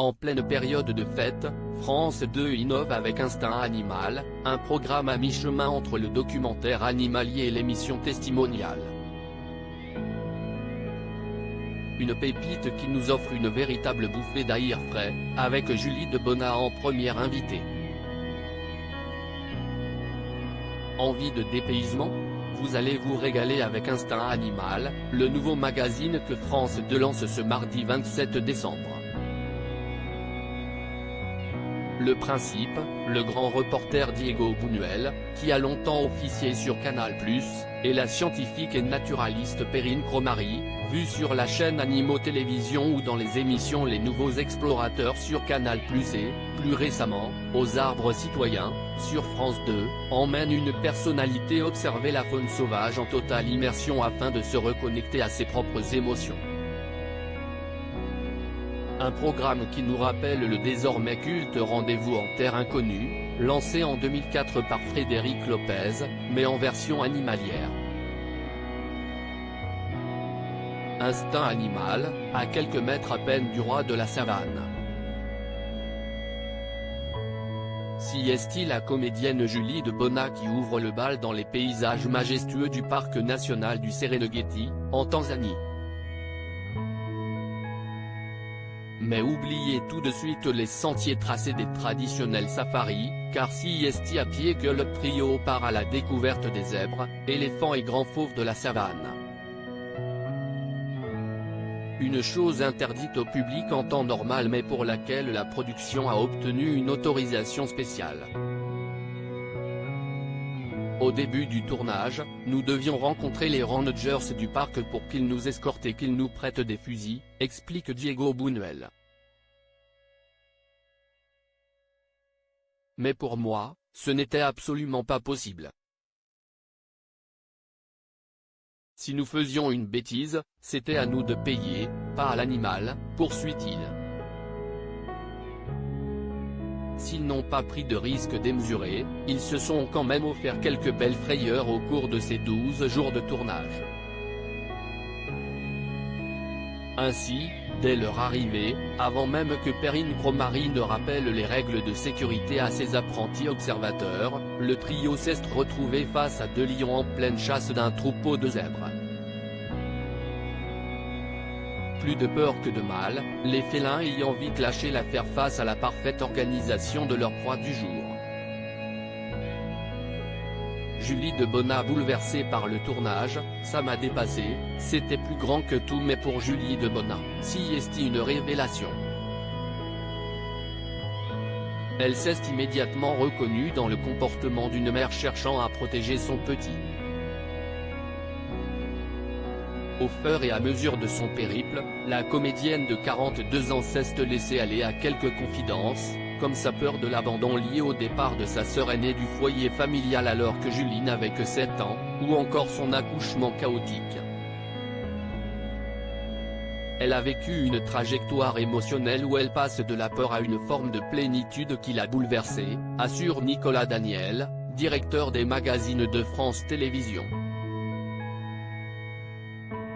En pleine période de fête, France 2 innove avec Instinct Animal, un programme à mi-chemin entre le documentaire animalier et l'émission testimoniale. Une pépite qui nous offre une véritable bouffée d'air frais, avec Julie Debona en première invitée. Envie de dépaysement ? Vous allez vous régaler avec Instinct Animal, le nouveau magazine que France 2 lance ce mardi 27 décembre. Le principe, le grand reporter Diego Buñuel, qui a longtemps officié sur Canal+, et la scientifique et naturaliste Perrine Cromary, vue sur la chaîne Animaux Télévision ou dans les émissions Les Nouveaux Explorateurs sur Canal+, et, plus récemment, Aux Arbres Citoyens, sur France 2, emmène une personnalité observer la faune sauvage en totale immersion afin de se reconnecter à ses propres émotions. Un programme qui nous rappelle le désormais culte Rendez-vous en Terre Inconnue, lancé en 2004 par Frédéric Lopez, mais en version animalière. Instinct Animal, à quelques mètres à peine du roi de la savane. Si est-il la comédienne Julie Debona qui ouvre le bal dans les paysages majestueux du parc national du Serengeti, en Tanzanie. Mais oubliez tout de suite les sentiers tracés des traditionnels safaris, car si est à pied que le trio part à la découverte des zèbres, éléphants et grands fauves de la savane. Une chose interdite au public en temps normal mais pour laquelle la production a obtenu une autorisation spéciale. Au début du tournage, nous devions rencontrer les rangers du parc pour qu'ils nous escortent et qu'ils nous prêtent des fusils, explique Diego Buñuel. Mais pour moi, ce n'était absolument pas possible. Si nous faisions une bêtise, c'était à nous de payer, pas à l'animal, poursuit-il. S'ils n'ont pas pris de risques démesurés, ils se sont quand même offert quelques belles frayeurs au cours de ces 12 jours de tournage. Ainsi, dès leur arrivée, avant même que Perrine Cromary ne rappelle les règles de sécurité à ses apprentis observateurs, le trio s'est retrouvé face à deux lions en pleine chasse d'un troupeau de zèbres. Plus de peur que de mal, les félins ayant vite lâché l'affaire face à la parfaite organisation de leur proie du jour. Julie Debona bouleversée par le tournage, ça m'a dépassé, c'était plus grand que tout mais pour Julie Debona, si est une révélation. Elle s'est immédiatement reconnue dans le comportement d'une mère cherchant à protéger son petit. Au fur et à mesure de son périple, la comédienne de 42 ans s'est laissée aller à quelques confidences, comme sa peur de l'abandon liée au départ de sa sœur aînée du foyer familial alors que Julie n'avait que 7 ans, ou encore son accouchement chaotique. Elle a vécu une trajectoire émotionnelle où elle passe de la peur à une forme de plénitude qui l'a bouleversée, assure Nicolas Daniel, directeur des magazines de France Télévisions.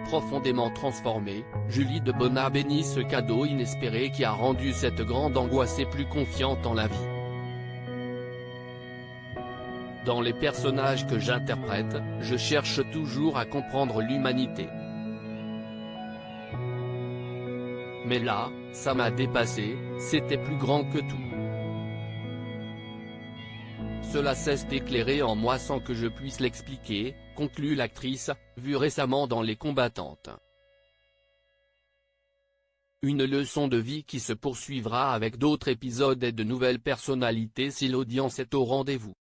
Profondément transformée, Julie Debona bénit ce cadeau inespéré qui a rendu cette grande angoissée plus confiante en la vie. Dans les personnages que j'interprète, je cherche toujours à comprendre l'humanité. Mais là, ça m'a dépassé, c'était plus grand que tout. Cela s'est éclairé en moi sans que je puisse l'expliquer, conclut l'actrice, vue récemment dans Les Combattantes. Une leçon de vie qui se poursuivra avec d'autres épisodes et de nouvelles personnalités si l'audience est au rendez-vous.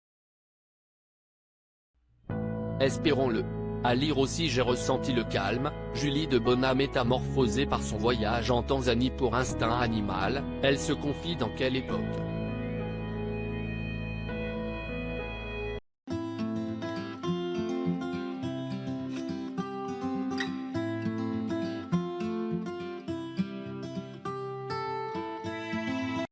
Espérons-le. À lire aussi j'ai ressenti le calme, Julie Debona métamorphosée par son voyage en Tanzanie pour Instinct Animal, elle se confie dans quelle époque ?